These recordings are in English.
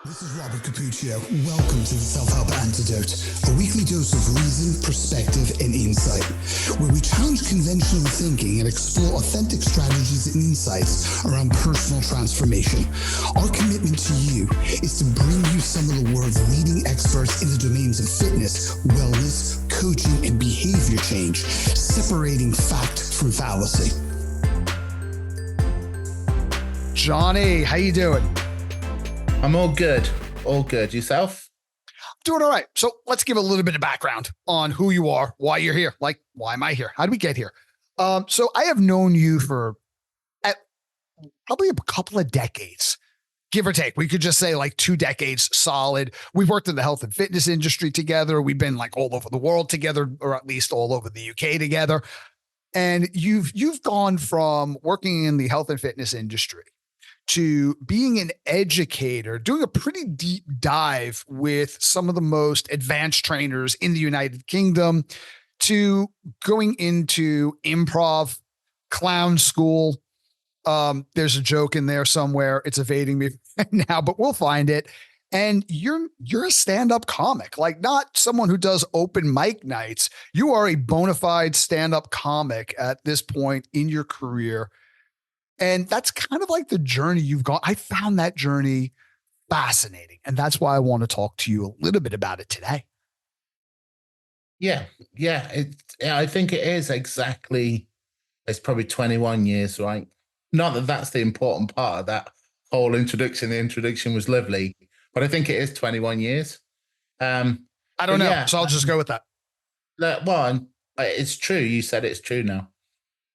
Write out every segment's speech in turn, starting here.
This is Robert Capuccio. Welcome to the Self Help Antidote, a weekly dose of reason, perspective, and insight, where we challenge conventional thinking and explore authentic strategies and insights around personal transformation. Our commitment to you is to bring you some of the world's leading experts in the domains of fitness, wellness, coaching, and behavior change, separating fact from fallacy. Johnny, how you doing? I'm all good. All good. Yourself? Doing all right. So let's give a little bit of background on who you are, why you're here. Like, why am I here? How did we get here? So I have known you for probably a couple of decades, give or take. We could just say like 2 decades solid. We've worked in the health and fitness industry together. We've been like all over the world together, or at least all over the UK together. And you've gone from working in the health and fitness industry to being an educator, doing a pretty deep dive with some of the most advanced trainers in the United Kingdom, to going into improv, clown school. There's a joke in there somewhere. It's evading me right now, but we'll find it. And you're a stand-up comic, like not someone who does open mic nights. You are a bona fide stand-up comic at this point in your career. And that's kind of like the journey you've gone. I found that journey fascinating. And that's why I want to talk to you a little bit about it today. Yeah. I think it is exactly, it's probably 21 years, right? Not that that's the important part of that whole introduction. The introduction was lovely, but I think it is 21 years. I don't know. Yeah, so I'll just go with that. Well, it's true. You said it's true now.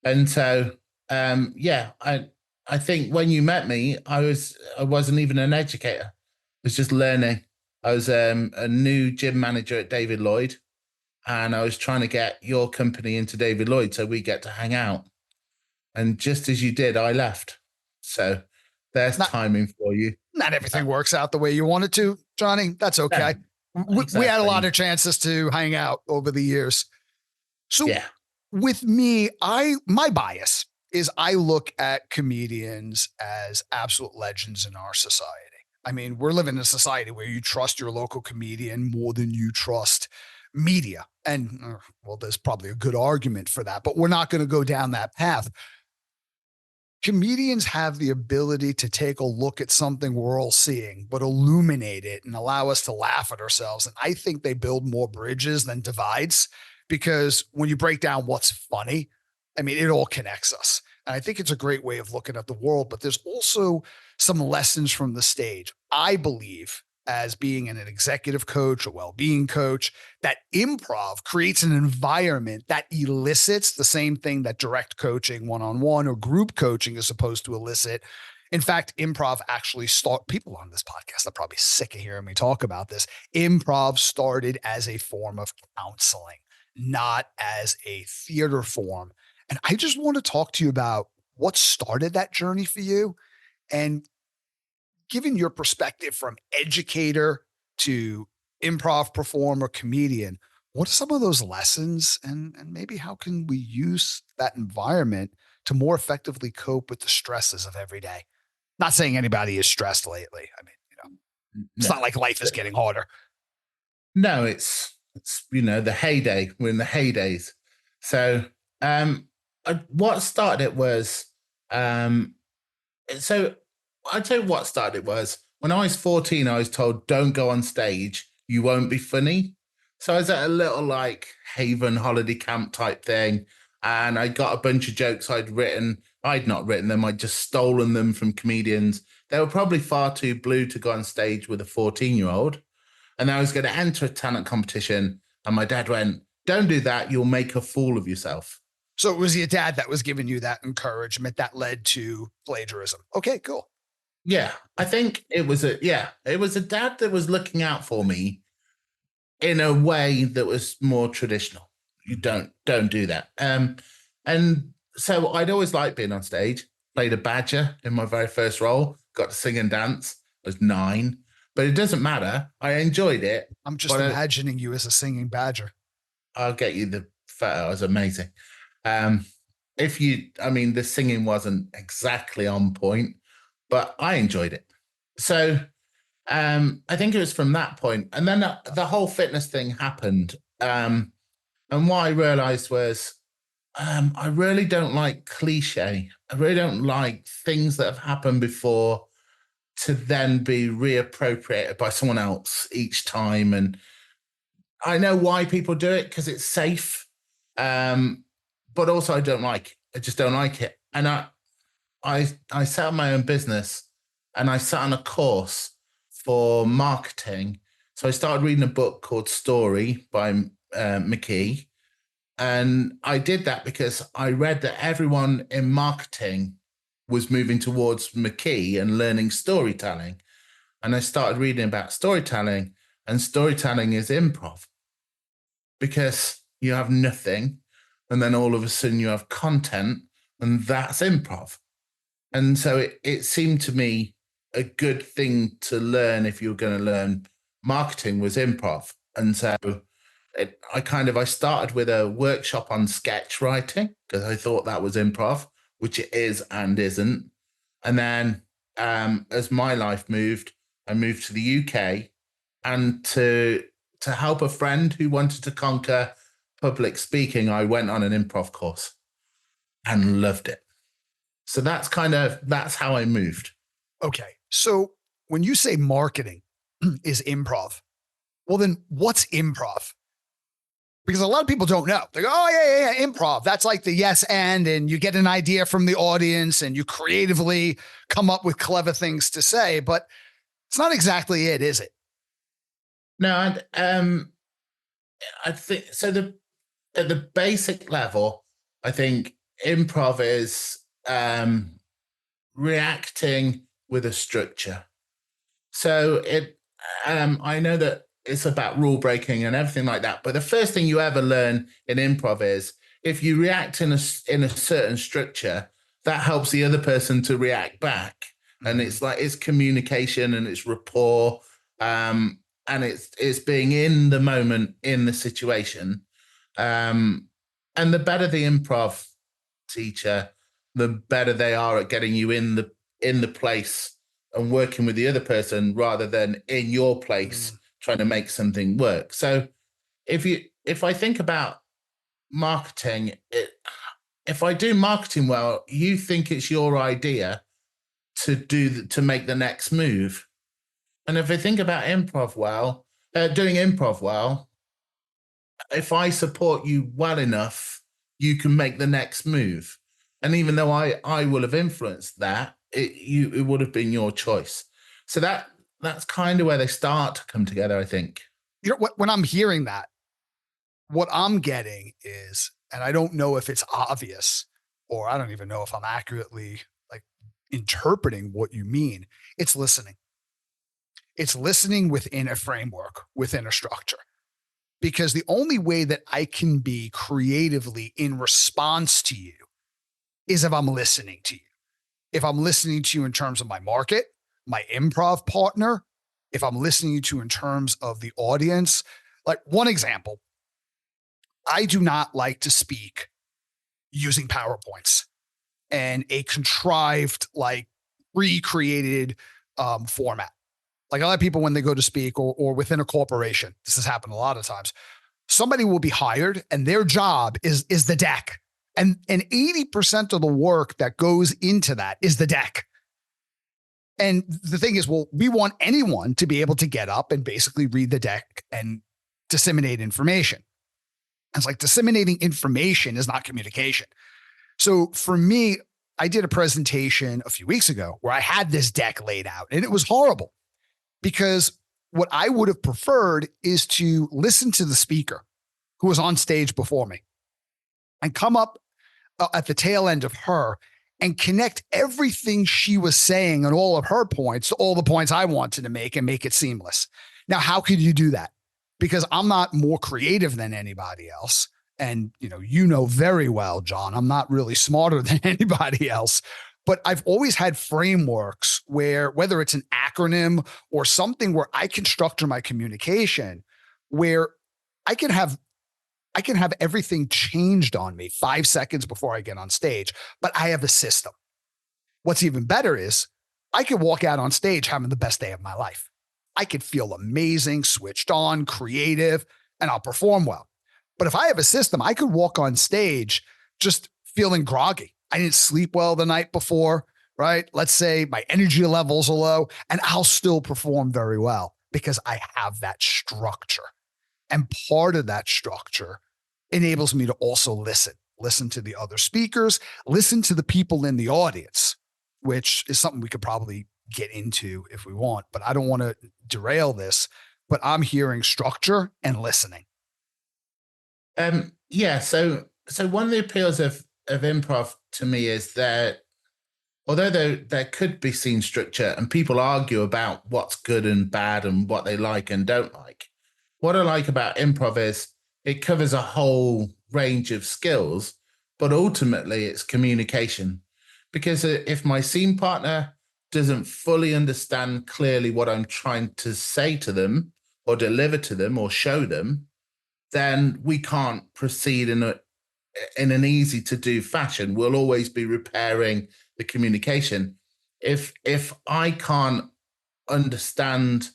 And so, I think when you met me, I wasn't even an educator. I was just learning. I was a new gym manager at David Lloyd, and I was trying to get your company into David Lloyd so we get to hang out. And just as you did, I left. So there's timing for you. Not everything works out the way you want it to, Johnny. That's okay. Yeah, exactly. We had a lot of chances to hang out over the years. So with me, my bias is I look at comedians as absolute legends in our society. I mean, we're living in a society where you trust your local comedian more than you trust media. And well, there's probably a good argument for that, but we're not going to go down that path. Comedians have the ability to take a look at something we're all seeing, but illuminate it and allow us to laugh at ourselves. And I think they build more bridges than divides, because when you break down what's funny, I mean, it all connects us. And I think it's a great way of looking at the world, but there's also some lessons from the stage. I believe, as being an executive coach, a well-being coach, that improv creates an environment that elicits the same thing that direct coaching, one-on-one or group coaching is supposed to elicit. In fact, improv actually people on this podcast are probably sick of hearing me talk about this. Improv started as a form of counseling, not as a theater form. And I just want to talk to you about what started that journey for you, and given your perspective from educator to improv performer, comedian, what are some of those lessons, and maybe how can we use that environment to more effectively cope with the stresses of every day? Not saying anybody is stressed lately. I mean, it's not like life is getting harder. No, it's the heyday. We're in the heydays. So, what started it was, so I'd say what started it was when I was 14, I was told, don't go on stage, you won't be funny. So I was at a little like Haven holiday camp type thing, and I got a bunch of jokes I'd not written them, I'd just stolen them from comedians. They were probably far too blue to go on stage with a 14-year-old. And I was going to enter a talent competition, and my dad went, don't do that, you'll make a fool of yourself. So it was your dad that was giving you that encouragement that led to plagiarism. Okay, cool. Yeah, I think it was a dad that was looking out for me in a way that was more traditional. You don't do that. And so I'd always liked being on stage. Played a badger in my very first role. Got to sing and dance. I was 9, but it doesn't matter. I enjoyed it. I'm just imagining you as a singing badger. I'll get you the photo. It was amazing. The singing wasn't exactly on point, but I enjoyed it. So I think it was from that point. And then the whole fitness thing happened. And what I realized was I really don't like cliche. I really don't like things that have happened before to then be reappropriated by someone else each time. And I know why people do it because it's safe. But also I don't like it. I just don't like it. And I set up my own business and I sat on a course for marketing. So I started reading a book called Story by McKee. And I did that because I read that everyone in marketing was moving towards McKee and learning storytelling. And I started reading about storytelling, and storytelling is improv because you have nothing. And then all of a sudden you have content, and that's improv. And so it seemed to me a good thing to learn if you're going to learn marketing was improv. And so I started with a workshop on sketch writing because I thought that was improv, which it is and isn't. And then as my life moved, I moved to the UK, and to help a friend who wanted to conquer public speaking, I went on an improv course and loved it. So that's how I moved. Okay. So when you say marketing is improv, well, then what's improv? Because a lot of people don't know. They go, oh, yeah, improv. That's like the yes and you get an idea from the audience and you creatively come up with clever things to say, but it's not exactly it, is it? No, I think so. At the basic level, I think improv is reacting with a structure. So I know that it's about rule breaking and everything like that. But the first thing you ever learn in improv is if you react in a certain structure, that helps the other person to react back. And it's communication and it's rapport. And it's being in the moment, in the situation. And the better the improv teacher, the better they are at getting you in the place and working with the other person rather than in your place trying to make something work. So if I think about marketing, if I do marketing well, you think it's your idea to make the next move. And if I think about doing improv well, if I support you well enough, you can make the next move. And even though I will have influenced that, it would have been your choice. So that's kind of where they start to come together, I think. You know, when I'm hearing that, what I'm getting is, and I don't know if it's obvious, or I don't even know if I'm accurately like interpreting what you mean. It's listening. It's listening within a framework, within a structure. Because the only way that I can be creatively in response to you is if I'm listening to you. If I'm listening to you in terms of my market, my improv partner, if I'm listening to you in terms of the audience. Like one example, I do not like to speak using PowerPoints and a contrived, like recreated format. Like a lot of people, when they go to speak or within a corporation, this has happened a lot of times. Somebody will be hired and their job is the deck. And 80% of the work that goes into that is the deck. And the thing is, well, we want anyone to be able to get up and basically read the deck and disseminate information. It's like disseminating information is not communication. So for me, I did a presentation a few weeks ago where I had this deck laid out and it was horrible because what I would have preferred is to listen to the speaker who was on stage before me and come up at the tail end of her and connect everything she was saying and all of her points to all the points I wanted to make and make it seamless. Now, how could you do that? Because I'm not more creative than anybody else. And you know very well, John, I'm not really smarter than anybody else. But I've always had frameworks where, whether it's an acronym or something where I can structure my communication, where I can have everything changed on me 5 seconds before I get on stage, but I have a system. What's even better is I could walk out on stage having the best day of my life I could feel amazing, switched on, creative, and I'll perform well. But if I have a system, I could walk on stage just feeling groggy. I didn't sleep well the night before, right? Let's say my energy levels are low, and I'll still perform very well because I have that structure. And part of that structure enables me to also listen to the other speakers, listen to the people in the audience, which is something we could probably get into if we want, but I don't want to derail this. But I'm hearing structure and listening. Yeah. So one of the appeals of improv to me is that although there could be scene structure and people argue about what's good and bad and what they like and don't like, what I like about improv is it covers a whole range of skills, but ultimately it's communication. Because if my scene partner doesn't fully understand clearly what I'm trying to say to them or deliver to them or show them, then we can't proceed in an easy to do fashion. We'll always be repairing the communication. If I can't understand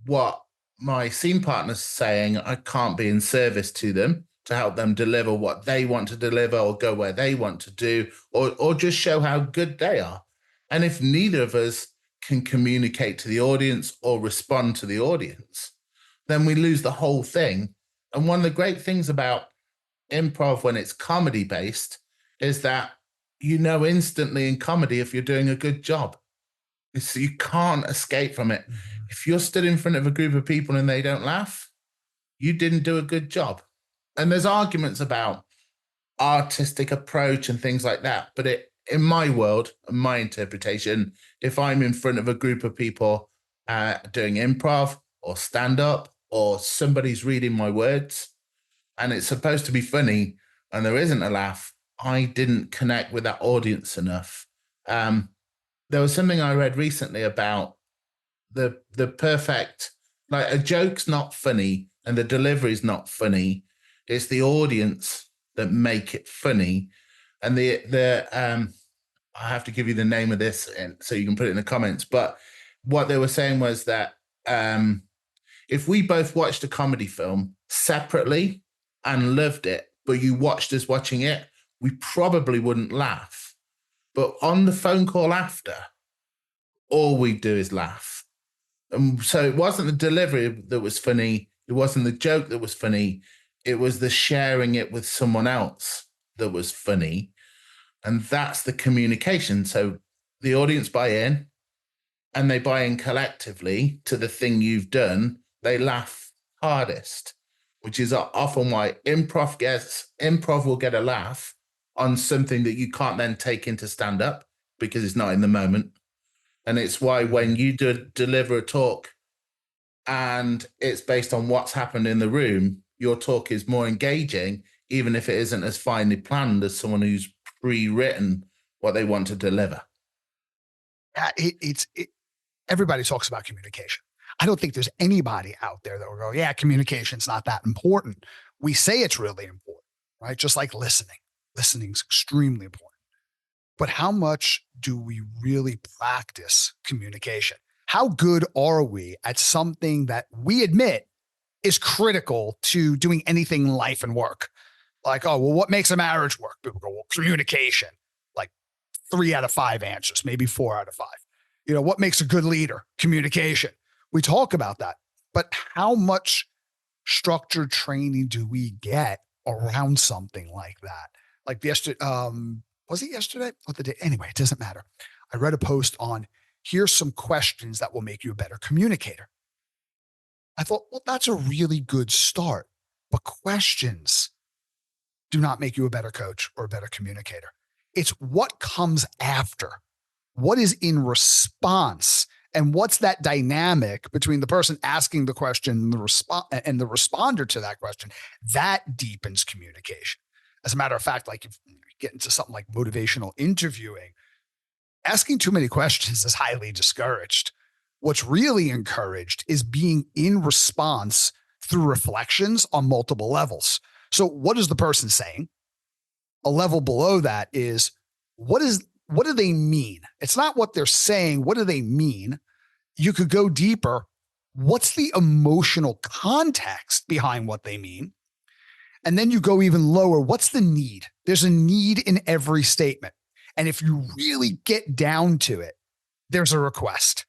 what my scene partner's saying, I can't be in service to them to help them deliver what they want to deliver or go where they want to do, or just show how good they are. And if neither of us can communicate to the audience or respond to the audience, then we lose the whole thing. And one of the great things about improv when it's comedy based is that you know instantly in comedy if you're doing a good job. You can't escape from it. If you're stood in front of a group of people and they don't laugh, you didn't do a good job. And there's arguments about artistic approach and things like that. But in my world, my interpretation, if I'm in front of a group of people doing improv or stand up or somebody's reading my words and it's supposed to be funny and there isn't a laugh, I didn't connect with that audience enough. There was something I read recently about the perfect, like a joke's not funny and the delivery's not funny. It's the audience that make it funny. And I have to give you the name of this and so you can put it in the comments. But what they were saying was that if we both watched a comedy film separately and loved it, but you watched us watching it, we probably wouldn't laugh. But on the phone call after, all we do is laugh. And so it wasn't the delivery that was funny. It wasn't the joke that was funny. It was the sharing it with someone else that was funny. And that's the communication. So the audience buy in and they buy in collectively to the thing you've done. They laugh hardest, which is often why improv will get a laugh on something that you can't then take into stand up because it's not in the moment. And it's why when you deliver a talk and it's based on what's happened in the room, your talk is more engaging, even if it isn't as finely planned as someone who's pre-written what they want to deliver. Everybody talks about communication. I don't think there's anybody out there that will go, yeah, communication's not that important. We say it's really important, right? Just like listening. Listening's extremely important. But how much do we really practice communication? How good are we at something that we admit is critical to doing anything in life and work? Like, oh, well, what makes a marriage work? People go, well, communication, like 3 out of 5 answers, maybe 4 out of 5. You know, what makes a good leader? Communication. We talk about that, but how much structured training do we get around something like that? Like yesterday, was it yesterday or the day? Anyway, it doesn't matter. I read a post on here's some questions that will make you a better communicator. I thought, well, that's a really good start, but questions do not make you a better coach or a better communicator. It's what comes after, what is in response, and what's that dynamic between the person asking the question and the responder to that question. That deepens communication. As a matter of fact, like if you get into something like motivational interviewing, asking too many questions is highly discouraged. What's really encouraged is being in response through reflections on multiple levels. So what is the person saying? A level below that is what do they mean? It's not what they're saying. What do they mean? You could go deeper. What's the emotional context behind what they mean? And then you go even lower. What's the need? There's a need in every statement. And if you really get down to it, there's a request.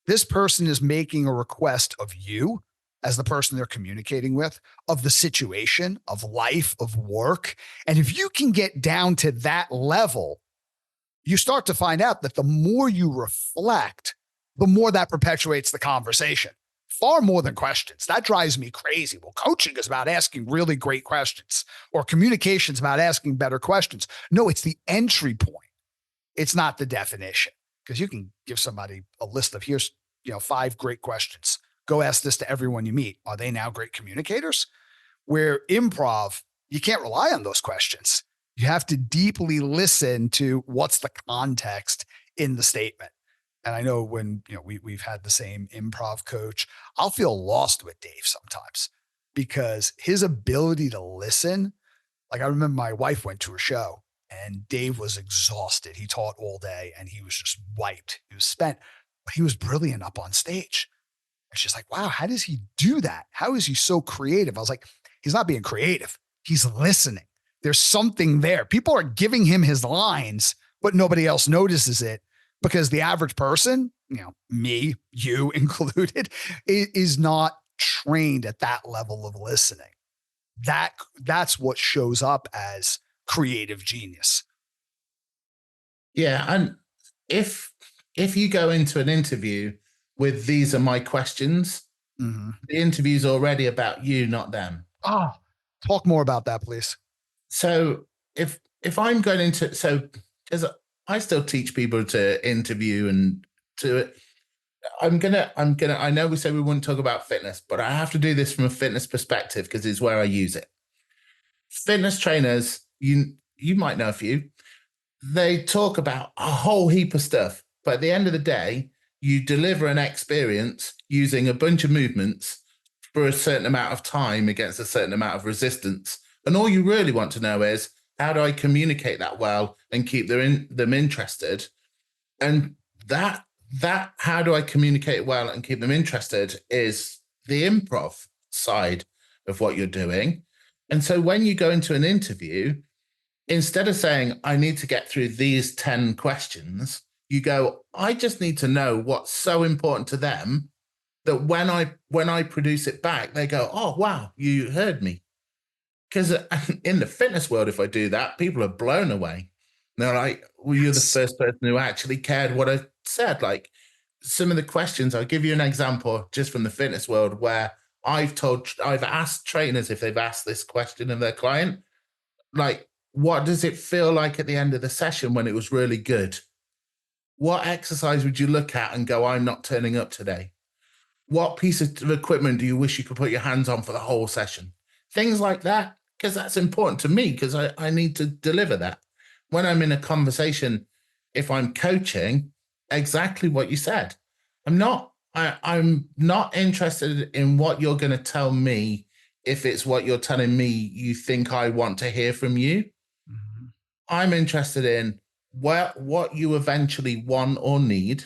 This person is making a request of you as the person they're communicating with, of the situation, of life, of work. And if you can get down to that level, you start to find out that the more you reflect, the more that perpetuates the conversation. Far more than questions. That drives me crazy. Well, coaching is about asking really great questions, or communication is about asking better questions. No, it's the entry point. It's not the definition, because you can give somebody a list of here's 5 great questions. Go ask this to everyone you meet. Are they now great communicators? Where improv, you can't rely on those questions. You have to deeply listen to what's the context in the statement. And I know when we've had the same improv coach, I'll feel lost with Dave sometimes because his ability to listen. Like, I remember my wife went to a show and Dave was exhausted. He taught all day and he was just wiped. He was spent, but he was brilliant up on stage. And she's like, wow, how does he do that? How is he so creative? I was like, he's not being creative. He's listening. There's something there. People are giving him his lines, but nobody else notices it because the average person, me, you included, is not trained at that level of listening. That's what shows up as creative genius. Yeah. And if you go into an interview with these are my questions, the interview's already about you, not them. Oh, talk more about that, please. So if I'm going into, as I still teach people to interview and I know we said we wouldn't talk about fitness, but I have to do this from a fitness perspective because it's where I use it. Fitness trainers, you might know a few, they talk about a whole heap of stuff, but at the end of the day, you deliver an experience using a bunch of movements for a certain amount of time against a certain amount of resistance. And all you really want to know is, how do I communicate that well and keep them interested? And that how do I communicate well and keep them interested is the improv side of what you're doing. And so when you go into an interview, instead of saying, I need to get through these 10 questions, you go, I just need to know what's so important to them that when I produce it back, they go, oh, wow, you heard me. Because in the fitness world, if I do that, people are blown away. They're like, well, you're the first person who actually cared what I said. Like, some of the questions, I'll give you an example just from the fitness world where I've asked trainers if they've asked this question of their client, like, what does it feel like at the end of the session when it was really good? What exercise would you look at and go, I'm not turning up today? What piece of equipment do you wish you could put your hands on for the whole session? Things like that, because that's important to me because I need to deliver that. When I'm in a conversation, if I'm coaching, exactly what you said. I'm not interested in what you're going to tell me if it's what you're telling me you think I want to hear from you. Mm-hmm. I'm interested in what you eventually want or need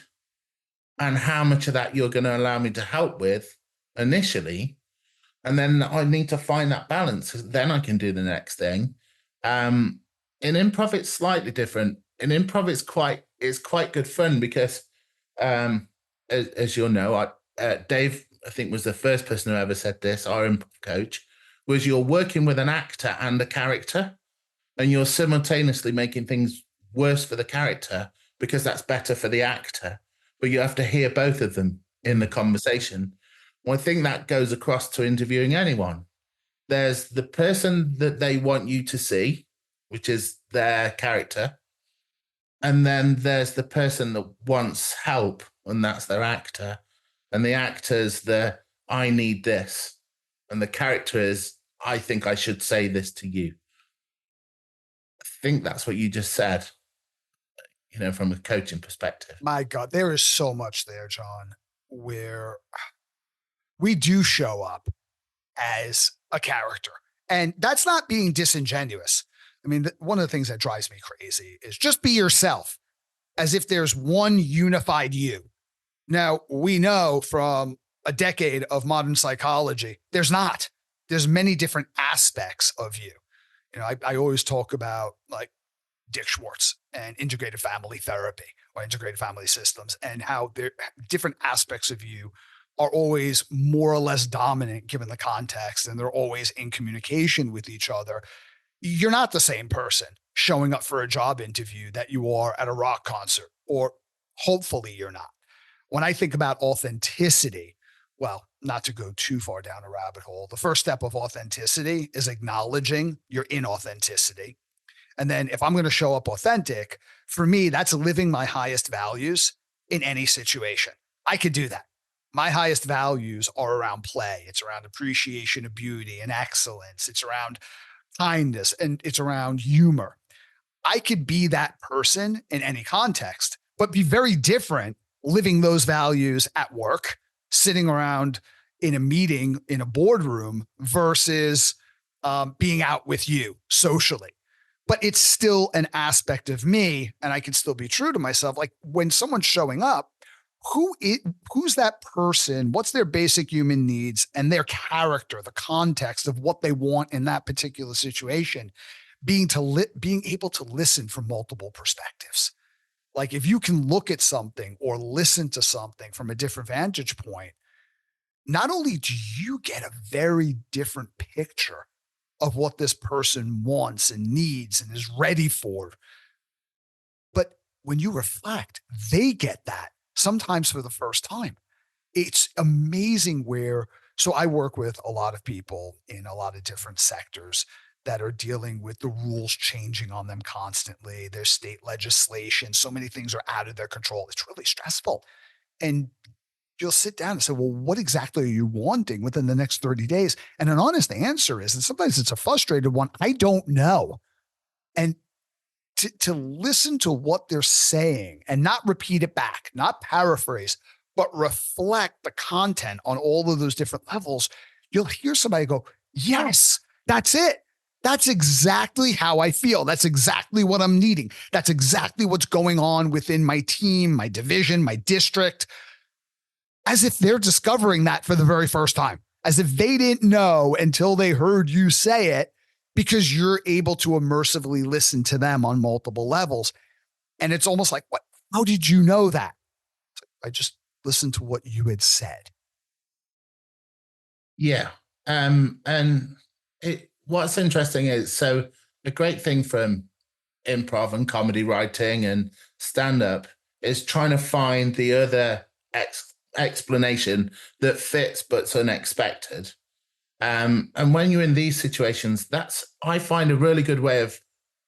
and how much of that you're going to allow me to help with initially. And then I need to find that balance. Then I can do the next thing. In improv, it's slightly different. In improv, it's quite good fun because, as you'll know, Dave, I think, was the first person who ever said this, our improv coach, was you're working with an actor and a character, and you're simultaneously making things worse for the character because that's better for the actor. But you have to hear both of them in the conversation. Well, I think that goes across to interviewing anyone. There's the person that they want you to see, which is their character. And then there's the person that wants help, and that's their actor. And the actor's I need this. And the character is, I think I should say this to you. I think that's what you just said, from a coaching perspective. My God, there is so much there, John, where we do show up as a character. And that's not being disingenuous. I mean, one of the things that drives me crazy is just be yourself as if there's one unified you. Now, we know from a decade of modern psychology. There's not. There's many different aspects of you. I always talk about like Dick Schwartz and integrated family therapy or integrated family systems, and how there different aspects of you are always more or less dominant given the context, and they're always in communication with each other. You're not the same person showing up for a job interview that you are at a rock concert, or hopefully you're not. When I think about authenticity, well, not to go too far down a rabbit hole, the first step of authenticity is acknowledging your inauthenticity. And then if I'm going to show up authentic, for me, that's living my highest values in any situation. I could do that. My highest values are around play. It's around appreciation of beauty and excellence. It's around kindness, and it's around humor. I could be that person in any context, but be very different living those values at work, sitting around in a meeting in a boardroom versus being out with you socially. But it's still an aspect of me, and I can still be true to myself. Like when someone's showing up, who's that person? What's their basic human needs and their character, the context of what they want in that particular situation? Being able to listen from multiple perspectives. Like if you can look at something or listen to something from a different vantage point, not only do you get a very different picture of what this person wants and needs and is ready for, but when you reflect, they get that sometimes for the first time. It's amazing so I work with a lot of people in a lot of different sectors that are dealing with the rules changing on them constantly. There's state legislation. So many things are out of their control. It's really stressful. And you'll sit down and say, well, what exactly are you wanting within the next 30 days? And an honest answer is, and sometimes it's a frustrated one, I don't know. And to listen to what they're saying and not repeat it back, not paraphrase, but reflect the content on all of those different levels, you'll hear somebody go, yes, that's it. That's exactly how I feel. That's exactly what I'm needing. That's exactly what's going on within my team, my division, my district. As if they're discovering that for the very first time, as if they didn't know until they heard you say it, because you're able to immersively listen to them on multiple levels. And it's almost like, what? How did you know that? I just listened to what you had said. Yeah. And what's interesting is, so a great thing from improv and comedy writing and stand-up is trying to find the other explanation that fits but's unexpected. And when you're in these situations, I find a really good way of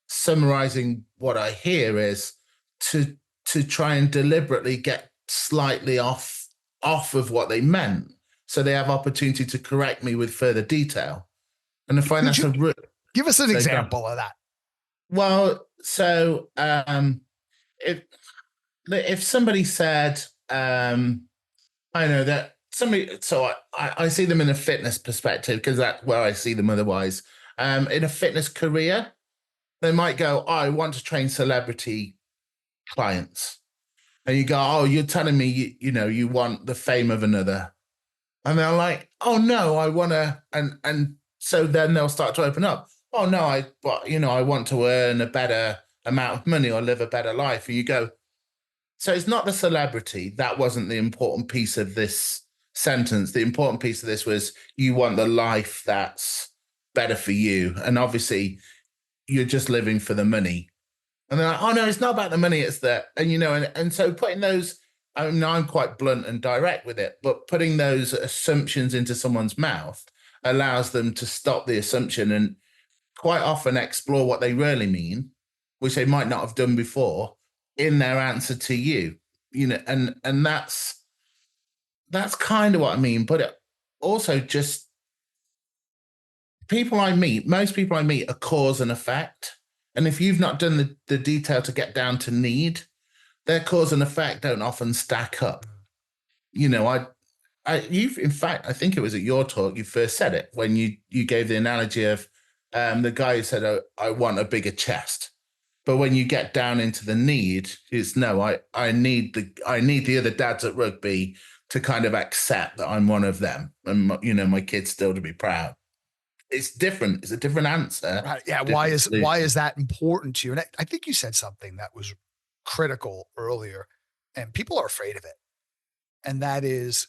summarizing what I hear is to try and deliberately get slightly off of what they meant, so they have opportunity to correct me with further detail. And I find that's give us an example of that. Well, so if somebody said, I know that somebody, so I see them in a fitness perspective because that's where I see them otherwise. In a fitness career, they might go, oh, I want to train celebrity clients. And you go, oh, you're telling me, you want the fame of another. And they're like, oh, no, I want to. And so then they'll start to open up. Oh, no, I want to earn a better amount of money or live a better life. And you go, so it's not the celebrity. That wasn't the important piece of this sentence. The important piece of this was you want the life that's better for you. And obviously you're just living for the money. And they're like, oh no, it's not about the money. It's that, and so putting those, I mean, I'm quite blunt and direct with it, but putting those assumptions into someone's mouth allows them to stop the assumption and quite often explore what they really mean, which they might not have done before in their answer to you, and that's kind of what I mean. But it also just most people I meet are cause and effect. And if you've not done the detail to get down to need, their cause and effect don't often stack up. In fact, I think it was at your talk, you first said it when you gave the analogy of the guy who said, oh, I want a bigger chest. But when you get down into the need, it's no, I need the other dads at rugby to kind of accept that I'm one of them and, my kids still to be proud. It's different. It's a different answer. Right. Yeah. Different Why is solution. that important to you? And I think you said something that was critical earlier, and people are afraid of it. And that is,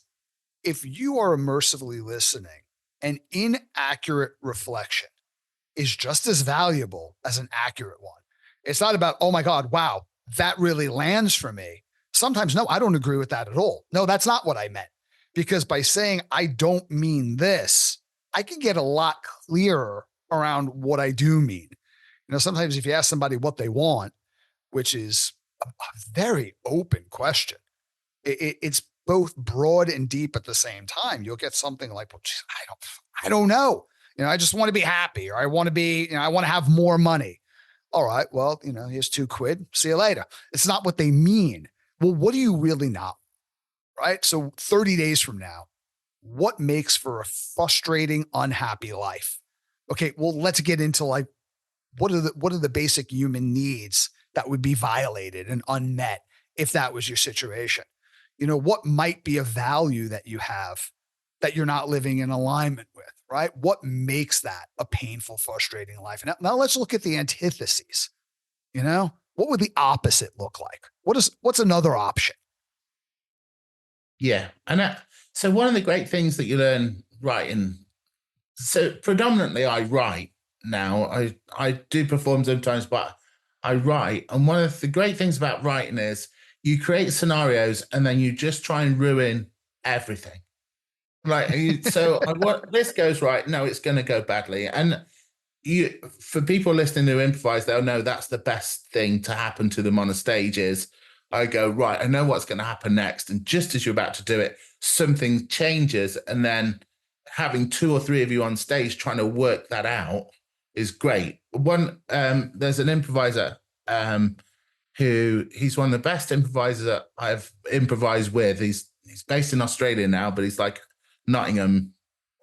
if you are immersively listening, an inaccurate reflection is just as valuable as an accurate one. It's not about, oh my God, wow, that really lands for me. Sometimes, no, I don't agree with that at all. No, that's not what I meant. Because by saying, I don't mean this, I can get a lot clearer around what I do mean. Sometimes if you ask somebody what they want, which is a very open question, it's both broad and deep at the same time. You'll get something like, well, geez, I don't know. I just want to be happy, or I want to be, I want to have more money. All right. Well, here's $2. See you later. It's not what they mean. Well, what do you really not? Right. So 30 days from now, what makes for a frustrating, unhappy life? Okay. Well, let's get into like, what are the basic human needs that would be violated and unmet if that was your situation? What might be a value that you have that you're not living in alignment with, right? What makes that a painful, frustrating life? Now let's look at the antitheses. What would the opposite look like? What's another option? Yeah. And so one of the great things that you learn writing, so predominantly I write now. I do perform sometimes, but I write. And one of the great things about writing is you create scenarios and then you just try and ruin everything. Right. So this goes right. No, it's going to go badly. And for people listening who improvise, they'll know that's the best thing to happen to them on a stage is I go, right, I know what's going to happen next. And just as you're about to do it, something changes. And then having 2 or 3 of you on stage trying to work that out is great. There's an improviser who he's one of the best improvisers that I've improvised with. He's based in Australia now, but he's like Nottingham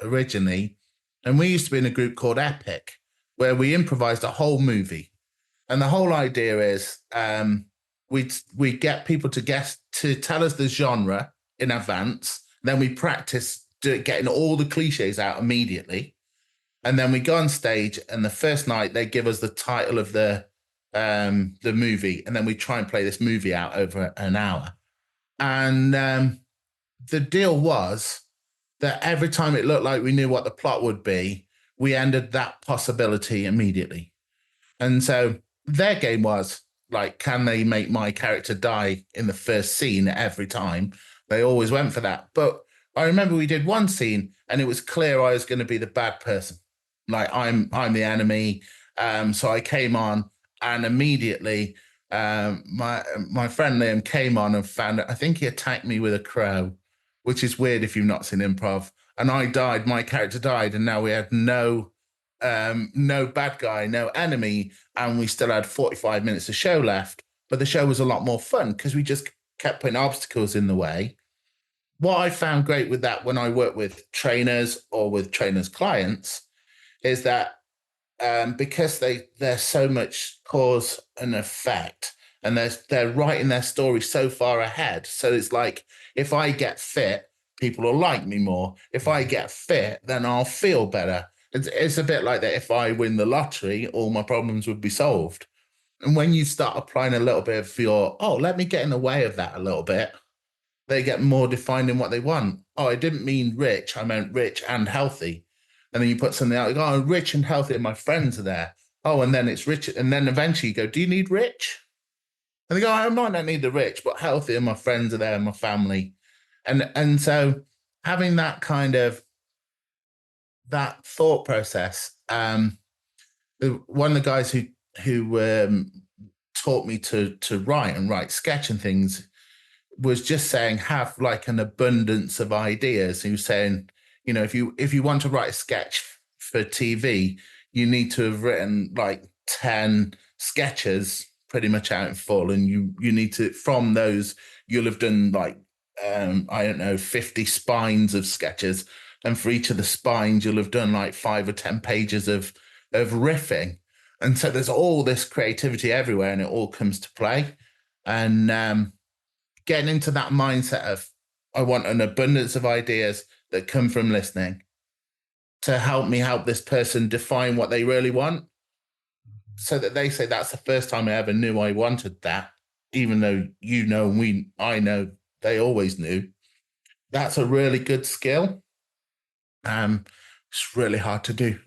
originally. And we used to be in a group called Epic, where we improvised a whole movie. And the whole idea is we get people to tell us the genre in advance. Then we practice getting all the cliches out immediately. And then we go on stage, and the first night they give us the title of the movie, and then we try and play this movie out over an hour. And the deal was that every time it looked like we knew what the plot would be, we ended that possibility immediately. And so their game was like, can they make my character die in the first scene every time? They always went for that. But I remember we did one scene and it was clear I was going to be the bad person. Like I'm the enemy. So I came on and immediately my friend Liam came on and found it. I think he attacked me with a crow, which is weird if you've not seen improv. And I died, my character died, and now we had no bad guy, no enemy, and we still had 45 minutes of show left. But the show was a lot more fun because we just kept putting obstacles in the way. What I found great with that when I work with trainers or with trainers' clients is that because they're so much cause and effect, and they're writing their story so far ahead. So it's like, if I get fit, people will like me more. If I get fit, then I'll feel better. It's a bit like that. If I win the lottery, all my problems would be solved. And when you start applying a little bit of let me get in the way of that a little bit, they get more defined in what they want. Oh, I didn't mean rich. I meant rich and healthy. And then you put something out, like, oh, I'm rich and healthy and my friends are there. Oh, and then it's rich. And then eventually you go, do you need rich? And they go, I might not need the rich, but healthy and my friends are there and my family. And so having that kind of that thought process, one of the guys who taught me to write and write sketch and things was just saying, have like an abundance of ideas. He was saying, if you want to write a sketch for TV, you need to have written like 10 sketches pretty much out in full. And you need to, from those, you'll have done like, 50 spines of sketches. And for each of the spines, you'll have done like 5 or 10 pages of riffing. And so there's all this creativity everywhere and it all comes to play. And getting into that mindset of, I want an abundance of ideas that come from listening to help me help this person define what they really want, so that they say that's the first time I ever knew I wanted that, even though I know they always knew. That's a really good skill. It's really hard to do.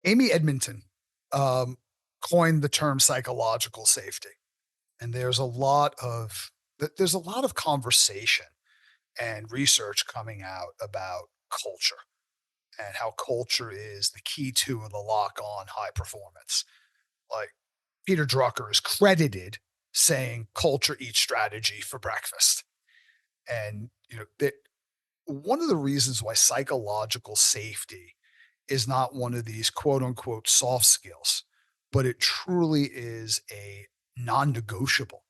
Amy Edmonton coined the term psychological safety, and there's a lot of conversation and research coming out about culture and how culture is the key to the lock on high performance. Like Peter Drucker is credited saying culture eats strategy for breakfast. And one of the reasons why psychological safety is not one of these quote unquote soft skills, but it truly is a non-negotiable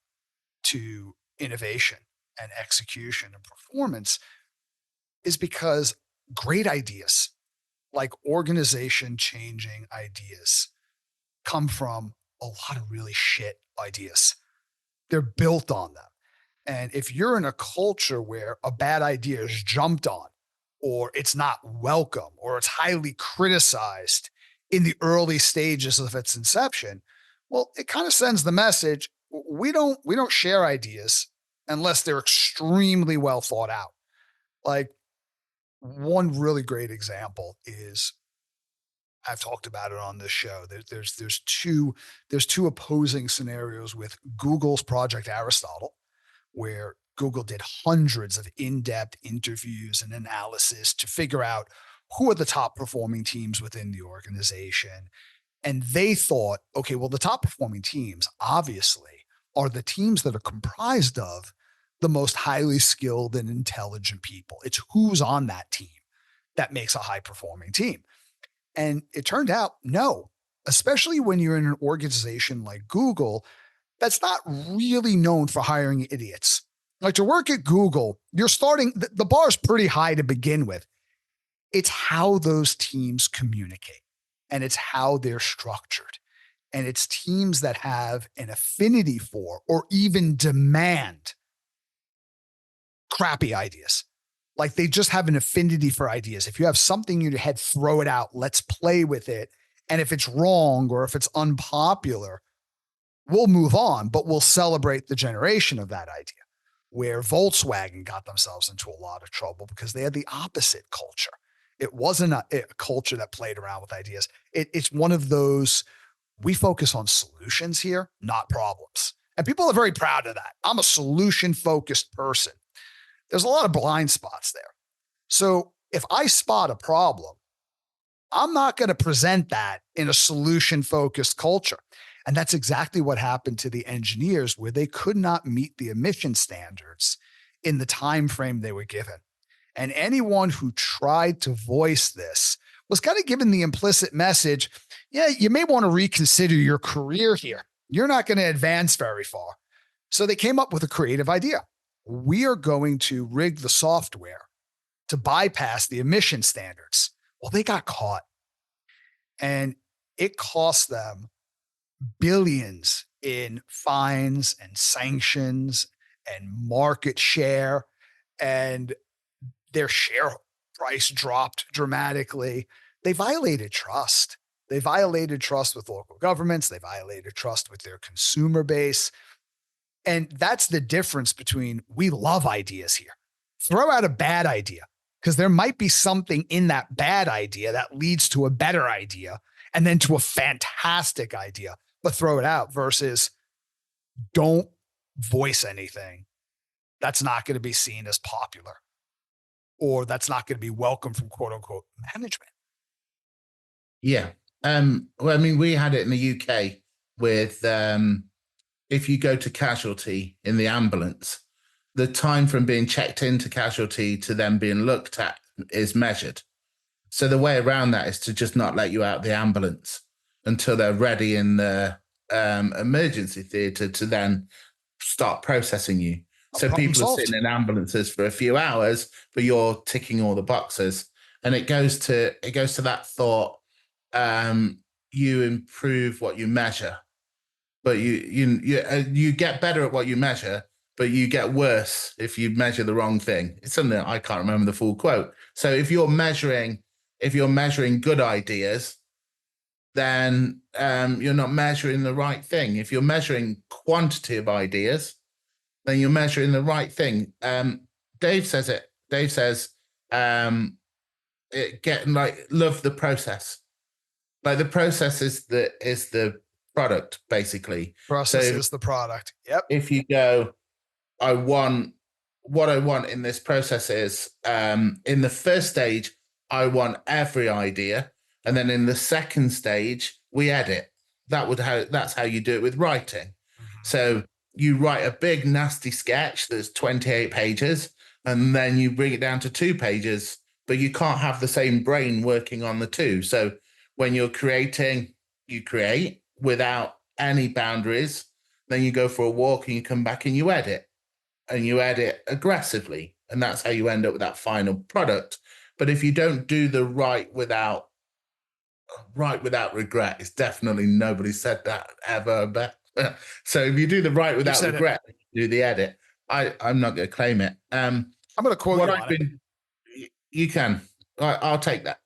to innovation and execution and performance, is because great ideas, like organization changing ideas, come from a lot of really shit ideas. They're built on them. And if you're in a culture where a bad idea is jumped on, or it's not welcome, or it's highly criticized in the early stages of its inception, well, it kind of sends the message, we don't share ideas unless they're extremely well thought out. Like one really great example is, I've talked about it on this show. There's two opposing scenarios with Google's Project Aristotle, where Google did hundreds of in-depth interviews and analysis to figure out who are the top performing teams within the organization. And they thought, okay, well, the top performing teams obviously are the teams that are comprised of the most highly skilled and intelligent people. It's who's on that team that makes a high performing team. And it turned out, no, especially when you're in an organization like Google, that's not really known for hiring idiots. Like to work at Google, you're starting, the bar is pretty high to begin with. It's how those teams communicate, and it's how they're structured. And it's teams that have an affinity for or even demand crappy ideas. Like they just have an affinity for ideas. If you have something in your head, throw it out. Let's play with it. And if it's wrong or if it's unpopular, we'll move on, but we'll celebrate the generation of that idea. Where Volkswagen got themselves into a lot of trouble because they had the opposite culture. It wasn't a culture that played around with ideas. It's one of those, we focus on solutions here, not problems. And people are very proud of that. I'm a solution-focused person. There's a lot of blind spots there. So if I spot a problem, I'm not going to present that in a solution-focused culture. And that's exactly what happened to the engineers, where they could not meet the emission standards in the time frame they were given. And anyone who tried to voice this was kind of given the implicit message, yeah, you may want to reconsider your career here. You're not going to advance very far. So they came up with a creative idea. We are going to rig the software to bypass the emission standards. Well, they got caught, and it cost them billions in fines and sanctions and market share, and their share price dropped dramatically. They violated trust. They violated trust with local governments. They violated trust with their consumer base. And that's the difference between, we love ideas here. Throw out a bad idea, because there might be something in that bad idea that leads to a better idea and then to a fantastic idea, but throw it out, versus don't voice anything that's not going to be seen as popular, or that's not going to be welcome from quote unquote management. Yeah. Well, I mean, we had it in the UK with, if you go to casualty in the ambulance, the time from being checked into casualty to them being looked at is measured. So the way around that is to just not let you out the ambulance until they're ready in the emergency theatre to then start processing you. So people are sitting in ambulances for a few hours, but you're ticking all the boxes. And it goes to that thought, you improve what you measure, but you get better at what you measure, but you get worse if you measure the wrong thing. It's something I can't remember the full quote. So if you're measuring good ideas, then you're not measuring the right thing. If you're measuring quantity of ideas, then you're measuring the right thing. Dave says it. Dave says, love the process. Like the process is the product, basically. Process is the product. Yep. If you go, what I want in this process is, in the first stage, I want every idea. And then in the second stage, we edit. That's how you do it with writing. Mm-hmm. So you write a big, nasty sketch that's 28 pages, and then you bring it down to 2 pages, but you can't have the same brain working on the 2. So when you're creating, you create without any boundaries. Then you go for a walk and you come back and you edit aggressively. And that's how you end up with that final product. But if you don't do the right without regret, it's definitely, nobody said that ever. But so if you do the right without regret, do the edit. I'm not going to claim it. I'm going to quote what you I've on been, it. You can. I'll take that.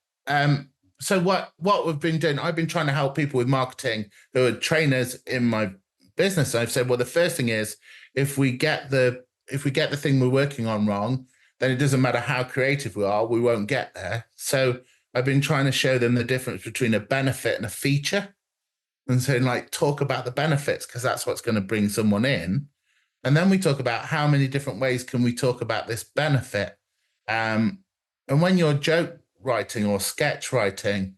So what we've been doing, I've been trying to help people with marketing who are trainers in my business. I've said, well, the first thing is, if we get the thing we're working on wrong, then it doesn't matter how creative we are, we won't get there. So I've been trying to show them the difference between a benefit and a feature. And so like, talk about the benefits, because that's what's going to bring someone in. And then we talk about how many different ways can we talk about this benefit. And when you're joke writing or sketch writing,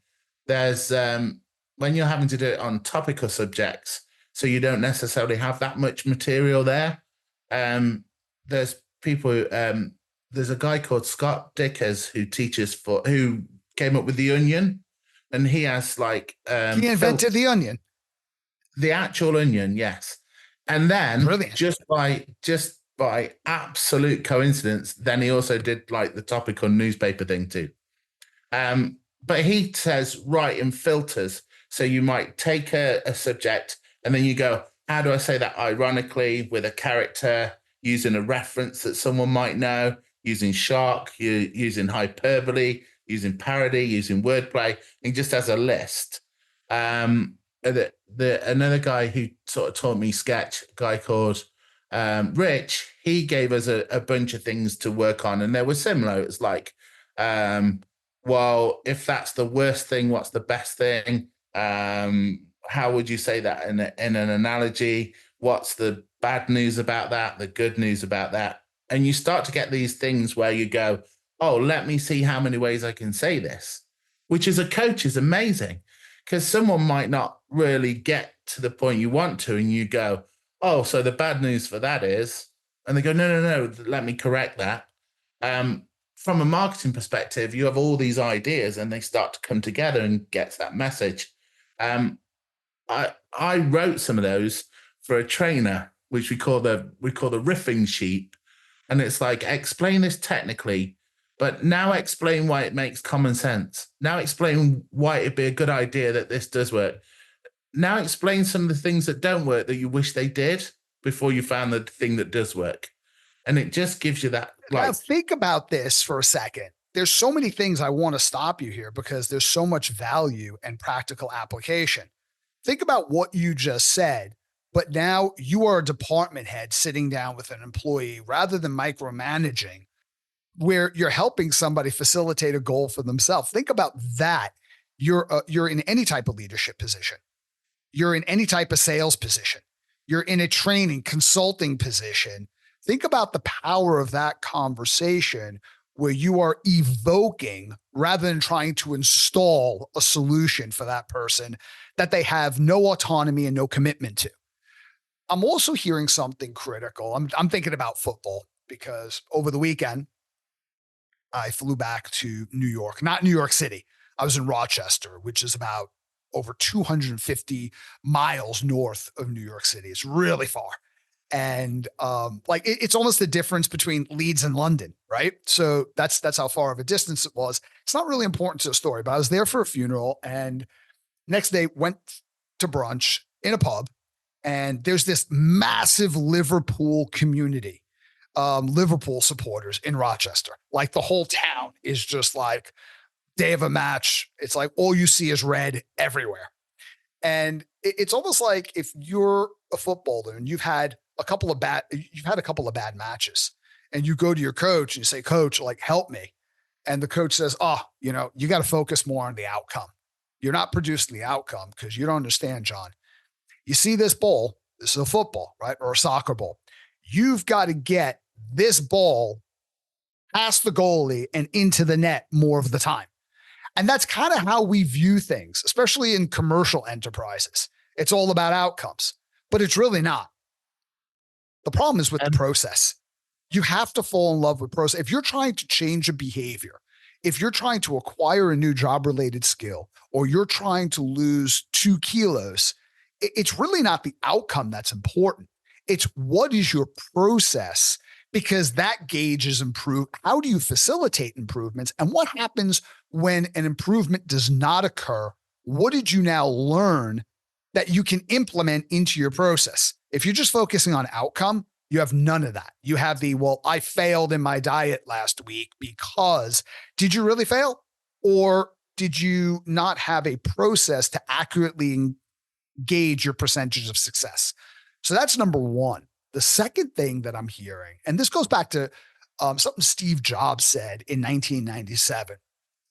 there's when you're having to do it on topical subjects, so you don't necessarily have that much material there. There's people. There's a guy called Scott Dickers who came up with the Onion, and he has like he invented the onion, the actual onion, yes. And then brilliant. just by absolute coincidence, then he also did like the topical newspaper thing too. But he says write in filters. So you might take a subject and then you go, how do I say that ironically with a character, using a reference that someone might know, using shark, using hyperbole, using parody, using wordplay, and just as a list. Another guy who sort of taught me sketch, a guy called Rich, he gave us a bunch of things to work on, and they were similar. It's like, well, if that's the worst thing, what's the best thing? How would you say that in an analogy? What's the bad news about that? The good news about that? And you start to get these things where you go, oh, let me see how many ways I can say this, which as a coach is amazing, because someone might not really get to the point you want to, and you go, oh, so the bad news for that is, and they go, no, let me correct that. From a marketing perspective, you have all these ideas and they start to come together and get to that message. I wrote some of those for a trainer, which we call the riffing sheet. And it's like, explain this technically, but now explain why it makes common sense. Now explain why it'd be a good idea that this does work. Now explain some of the things that don't work that you wish they did before you found the thing that does work. And it just gives you that. Now think about this for a second. There's so many things I want to stop you here because there's so much value and practical application. Think about what you just said, but now you are a department head sitting down with an employee rather than micromanaging, where you're helping somebody facilitate a goal for themselves. Think about that. You're in any type of leadership position. You're in any type of sales position. You're in a training, consulting position. Think about the power of that conversation where you are evoking rather than trying to install a solution for that person that they have no autonomy and no commitment to. I'm also hearing something critical. I'm thinking about football because over the weekend, I flew back to New York, not New York City. I was in Rochester, which is about over 250 miles north of New York City. It's really far. And it's almost the difference between Leeds and London, right? So that's how far of a distance it was. It's not really important to the story, but I was there for a funeral, and next day went to brunch in a pub, And there's this massive Liverpool community, Liverpool supporters in Rochester. Like the whole town is just like, day of a match, it's like all you see is red everywhere. And it's almost like if you're a footballer and you've had a couple of bad matches, and you go to your coach and you say, "Coach, like, help me." And the coach says, "Oh, you got to focus more on the outcome. You're not producing the outcome because you don't understand, John. You see this ball, this is a football, right? Or a soccer ball. You've got to get this ball past the goalie and into the net more of the time." And that's kind of how we view things, especially in commercial enterprises. It's all about outcomes, but it's really not. The problem is with the process. You have to fall in love with process. If you're trying to change a behavior, if you're trying to acquire a new job-related skill, or you're trying to lose 2 kilos, it's really not the outcome that's important. It's what is your process, because that gauges how do you facilitate improvements, and what happens when an improvement does not occur? What did you now learn that you can implement into your process? If you're just focusing on outcome, you have none of that. You have I failed in my diet last week because. Did you really fail? Or did you not have a process to accurately gauge your percentage of success? So that's number one. The second thing that I'm hearing, and this goes back to something Steve Jobs said in 1997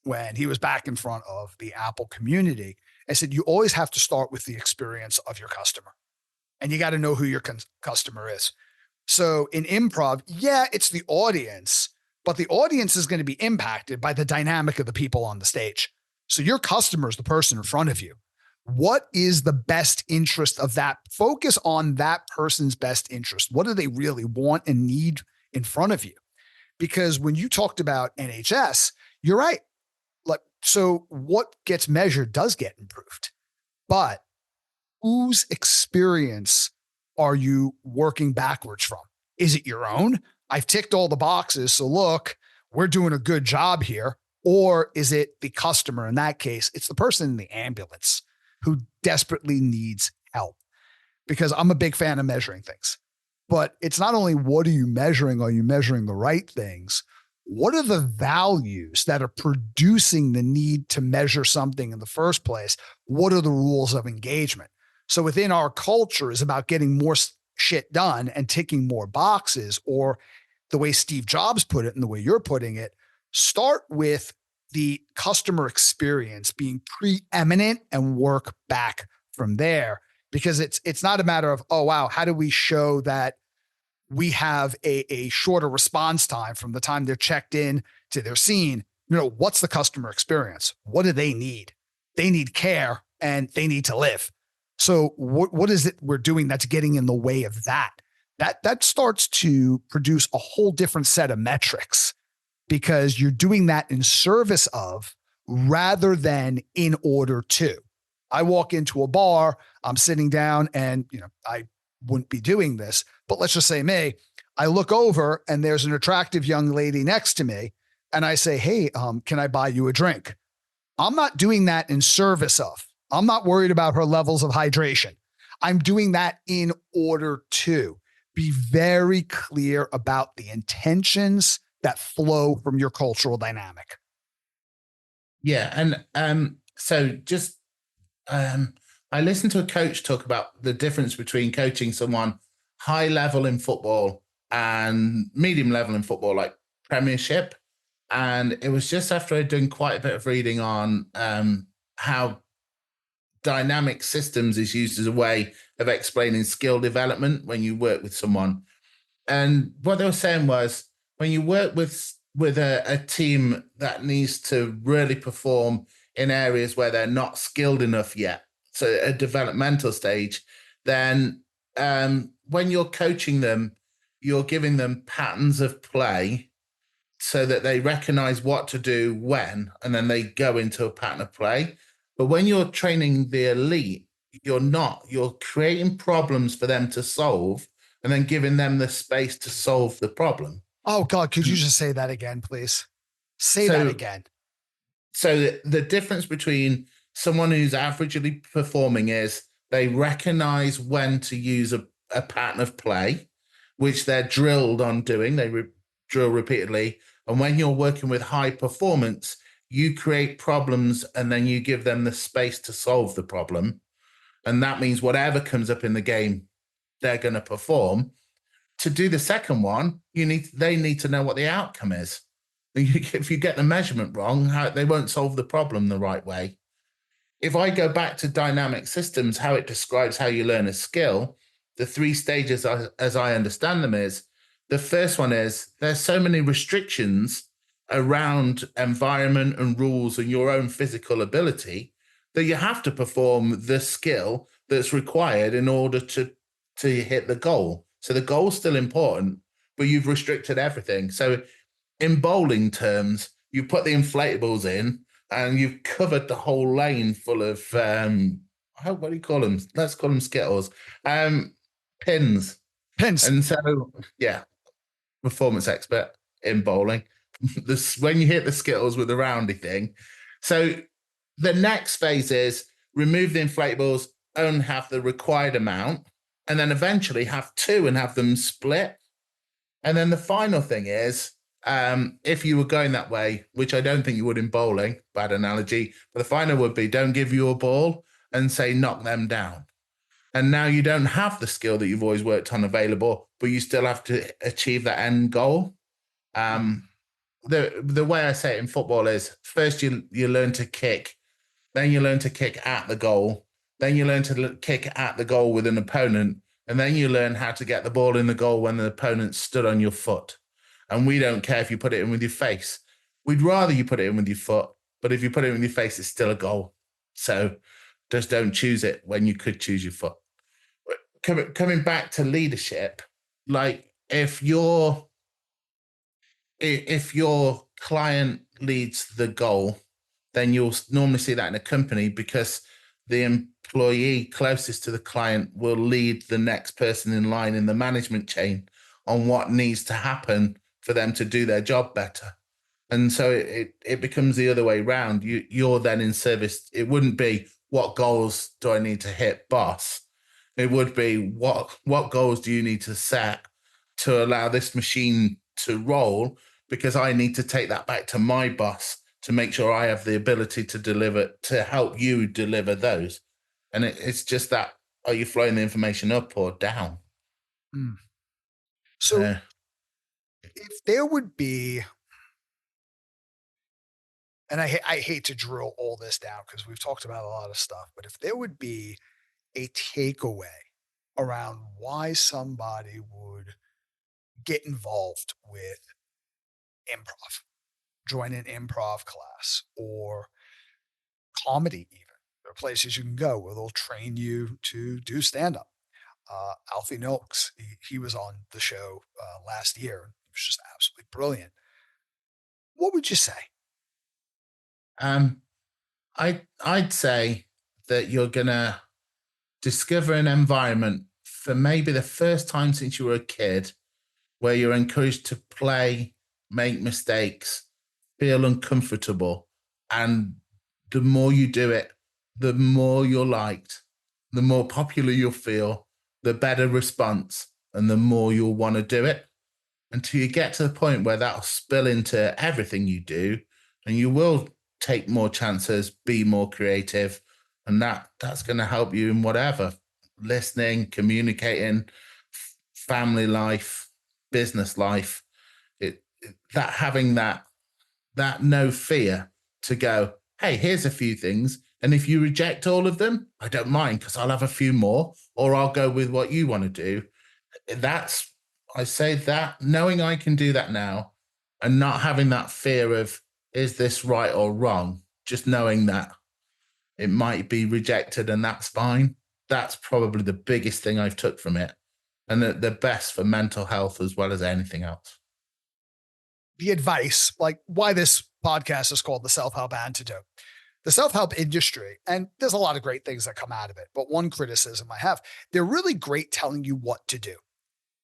when he was back in front of the Apple community, and said, you always have to start with the experience of your customer, and you got to know who your customer is. So in improv, it's the audience, but the audience is going to be impacted by the dynamic of the people on the stage. So your customer is the person in front of you. What is the best interest of that? Focus on that person's best interest. What do they really want and need in front of you? Because when you talked about NHS, you're right. So what gets measured does get improved, but whose experience are you working backwards from? Is it your own? I've ticked all the boxes, so look, we're doing a good job here. Or is it the customer? In that case, it's the person in the ambulance who desperately needs help. Because I'm a big fan of measuring things. But it's not only what are you measuring the right things? What are the values that are producing the need to measure something in the first place? What are the rules of engagement? So within our culture is about getting more shit done and ticking more boxes, or the way Steve Jobs put it and the way you're putting it, start with the customer experience being preeminent and work back from there. Because it's not a matter of, oh, wow, how do we show that we have a shorter response time from the time they're checked in to their scene? What's the customer experience? What do they need? They need care and they need to live. So what is it we're doing that's getting in the way of that? That starts to produce a whole different set of metrics, because you're doing that in service of rather than in order to. I walk into a bar, I'm sitting down, and I wouldn't be doing this, but let's just say me, I look over and there's an attractive young lady next to me, and I say, hey, can I buy you a drink? I'm not doing that in service of. I'm not worried about her levels of hydration. I'm doing that in order to. Be very clear about the intentions that flow from your cultural dynamic. Yeah. And so just I listened to a coach talk about the difference between coaching someone high level in football and medium level in football, like Premiership. And it was just after I'd done quite a bit of reading on how dynamic systems is used as a way of explaining skill development when you work with someone. And what they were saying was, when you work with a team that needs to really perform in areas where they're not skilled enough yet, so a developmental stage, then when you're coaching them, you're giving them patterns of play so that they recognize what to do when, and then they go into a pattern of play. But when you're training the elite, you're creating problems for them to solve and then giving them the space to solve the problem. Oh God, could you just say that again, please? Say that again. So the difference between someone who's averagely performing is They recognize when to use a pattern of play, which they're drilled on doing. They drill repeatedly. And when you're working with high performance, you create problems and then you give them the space to solve the problem. And that means whatever comes up in the game, they're going to perform. To do the second one, they need to know what the outcome is. If you get the measurement wrong, they won't solve the problem the right way. If I go back to dynamic systems, how it describes how you learn a skill, the 3 stages, as I understand them, is the first one is there's so many restrictions around environment and rules and your own physical ability that you have to perform the skill that's required in order to hit the goal. So the goal's still important, but you've restricted everything. So in bowling terms, you put the inflatables in and you've covered the whole lane full of what do you call them? Let's call them Skittles. Pins. And so, yeah, performance expert in bowling. When you hit the Skittles with the roundy thing. So the next phase is remove the inflatables, only have the required amount, and then eventually have 2 and have them split. And then the final thing is, if you were going that way, which I don't think you would in bowling, bad analogy, but the final would be don't give you a ball and say knock them down. And now you don't have the skill that you've always worked on available, but you still have to achieve that end goal. The way I say it in football is first you learn to kick, then you learn to kick at the goal, then you learn to kick at the goal with an opponent, and then you learn how to get the ball in the goal when the opponent stood on your foot. And we don't care if you put it in with your face. We'd rather you put it in with your foot, but if you put it in with your face, it's still a goal. So just don't choose it when you could choose your foot. Coming back to leadership, like if your client leads the goal, then you'll normally see that in a company because the employee closest to the client will lead the next person in line in the management chain on what needs to happen for them to do their job better. And so it becomes the other way around. You're then in service. It wouldn't be what goals do I need to hit, boss? It would be what goals do you need to set to allow this machine to roll, because I need to take that back to my boss to make sure I have the ability to deliver, to help you deliver those. And it's just that, are you flowing the information up or down? So if there would be, and I hate to drill all this down because we've talked about a lot of stuff, but if there would be a takeaway around why somebody would get involved with improv, join an improv class or comedy even. There are places you can go where they'll train you to do stand-up. Alfie Noakes, he was on the show last year. He was just absolutely brilliant. What would you say? I'd say that you're going to discover an environment for maybe the first time since you were a kid where you're encouraged to play, make mistakes, feel uncomfortable. And the more you do it, the more you're liked, the more popular you'll feel, the better response, and the more you'll want to do it until you get to the point where that'll spill into everything you do, and you will take more chances, be more creative, and that's going to help you in whatever, listening, communicating, family life, business life. Having that no fear to go, hey, here's a few things, and if you reject all of them, I don't mind because I'll have a few more, or I'll go with what you want to do. I say that knowing I can do that now and not having that fear of, is this right or wrong? Just knowing that it might be rejected and that's fine. That's probably the biggest thing I've took from it, and the best for mental health as well as anything else. The advice, like why this podcast is called the Self Help Antidote. The self-help industry, and there's a lot of great things that come out of it, but one criticism I have, they're really great telling you what to do.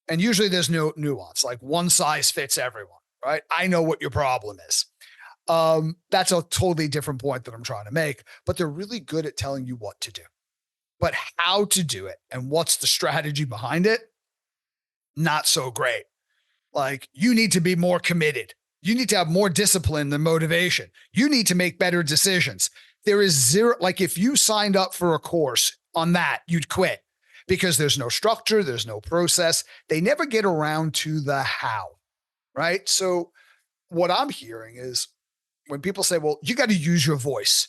And usually there's no nuance, like one size fits everyone, right? I know what your problem is. That's a totally different point that I'm trying to make, but they're really good at telling you what to do. but how to do it and what's the strategy behind it, not so great. Like, you need to be more committed. You need to have more discipline than motivation. You need to make better decisions. There is zero, like, if you signed up for a course on that, you'd quit because there's no structure, there's no process. They never get around to the how, right? So, what I'm hearing is when people say, well, you got to use your voice,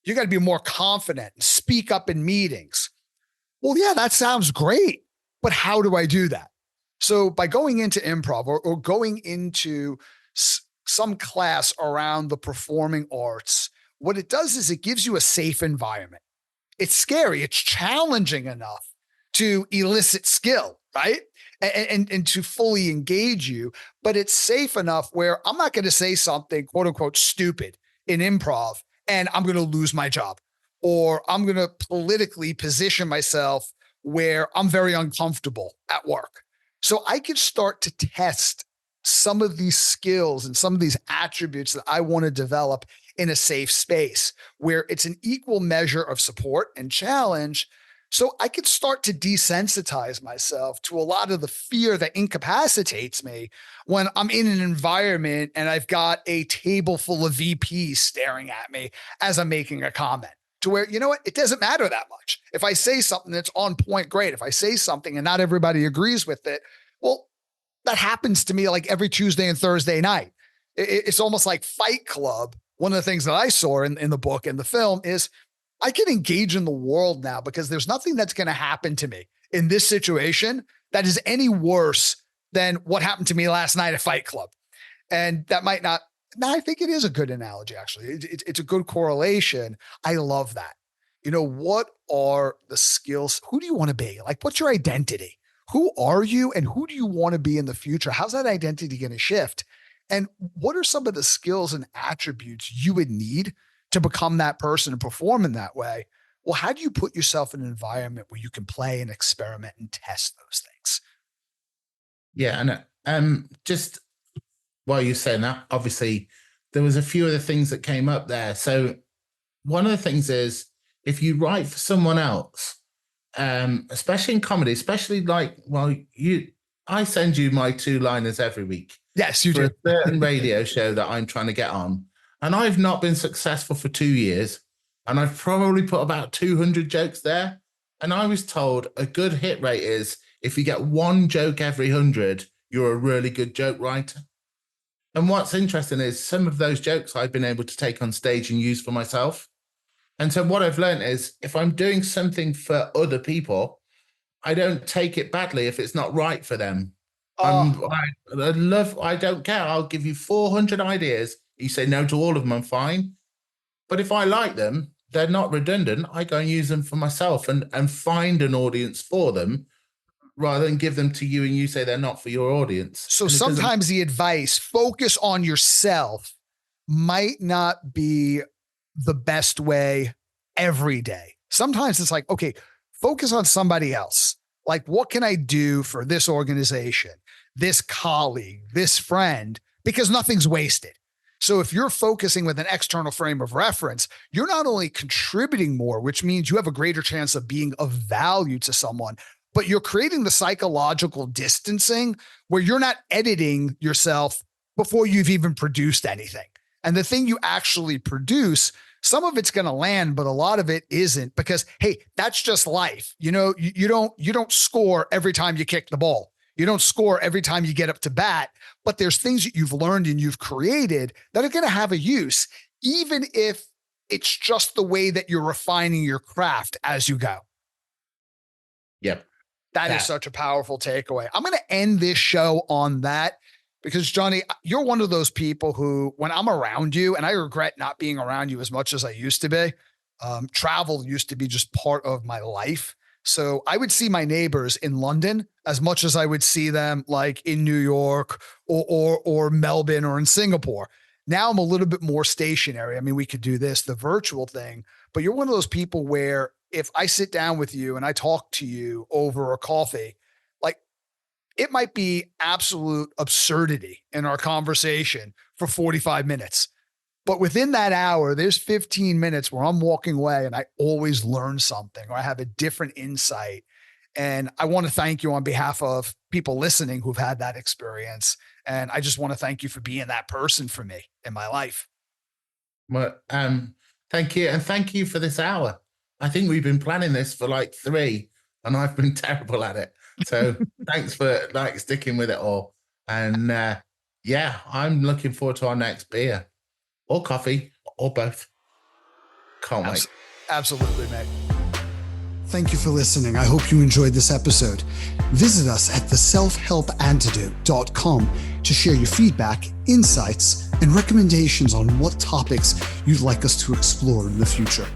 you got to be more confident and speak up in meetings. Well, yeah, that sounds great, but how do I do that? So by going into improv or going into some class around the performing arts, what it does is it gives you a safe environment. It's scary. It's challenging enough to elicit skill, right? And to fully engage you, but it's safe enough where I'm not going to say something quote unquote stupid in improv and I'm going to lose my job, or I'm going to politically position myself where I'm very uncomfortable at work. So I could start to test some of these skills and some of these attributes that I want to develop in a safe space where it's an equal measure of support and challenge. So I could start to desensitize myself to a lot of the fear that incapacitates me when I'm in an environment and I've got a table full of VPs staring at me as I'm making a comment. To where, you know what, it doesn't matter that much. If I say something that's on point, great. If I say something and not everybody agrees with it, well, that happens to me like every Tuesday and Thursday night. It's almost like Fight Club. One of the things that I saw in the book and the film is I can engage in the world now because there's nothing that's going to happen to me in this situation that is any worse than what happened to me last night at Fight Club. And that might not, no, I think it is a good analogy, actually. It's a good correlation. I love that. You know, what are the skills? Who do you want to be? Like, what's your identity? Who are you and who do you want to be in the future? How's that identity going to shift? And what are some of the skills and attributes you would need to become that person and perform in that way? Well, how do you put yourself in an environment where you can play and experiment and test those things? Yeah, and just while you're saying that, obviously there was a few of the things that came up there. So one of the things is if you write for someone else, especially in comedy, especially like, well, I send you my two-liners every week. Yes, you for do. a certain radio show that I'm trying to get on. And I've not been successful for 2 years. And I've probably put about 200 jokes there. And I was told a good hit rate is if you get one joke every 100, you're a really good joke writer. And what's interesting is some of those jokes I've been able to take on stage and use for myself. And so what I've learned is if I'm doing something for other people, I don't take it badly if it's not right for them. I don't care. I'll give you 400 ideas. You say no to all of them, I'm fine. But if I like them, they're not redundant. I go and use them for myself and find an audience for them rather than give them to you and you say they're not for your audience. So And sometimes the advice, focus on yourself, might not be the best way every day. Sometimes it's like, okay, focus on somebody else. Like, what can I do for this organization, this colleague, this friend? Because nothing's wasted. So if you're focusing with an external frame of reference, you're not only contributing more, which means you have a greater chance of being of value to someone, but you're creating the psychological distancing where you're not editing yourself before you've even produced anything. And the thing you actually produce, some of it's going to land, but a lot of it isn't because, hey, that's just life. You know, you don't score every time you kick the ball. You don't score every time you get up to bat, but there's things that you've learned and you've created that are going to have a use, even if it's just the way that you're refining your craft as you go. Yep. That is such a powerful takeaway. I'm going to end this show on that because, Johnny, you're one of those people who, when I'm around you, and I regret not being around you as much as I used to be, travel used to be just part of my life. So I would see my neighbors in London as much as I would see them like in New York or Melbourne or in Singapore. Now I'm a little bit more stationary. I mean, we could do the virtual thing, but you're one of those people where if I sit down with you and I talk to you over a coffee, like it might be absolute absurdity in our conversation for 45 minutes. But within that hour, there's 15 minutes where I'm walking away and I always learn something or I have a different insight. And I want to thank you on behalf of people listening who've had that experience. And I just want to thank you for being that person for me in my life. Well, thank you. And thank you for this hour. I think we've been planning this for like 3 and I've been terrible at it. So thanks for like sticking with it all. And yeah, I'm looking forward to our next beer or coffee or both. Can't wait. Absolutely, mate. Thank you for listening. I hope you enjoyed this episode. Visit us at theselfhelpantidote.com to share your feedback, insights, and recommendations on what topics you'd like us to explore in the future.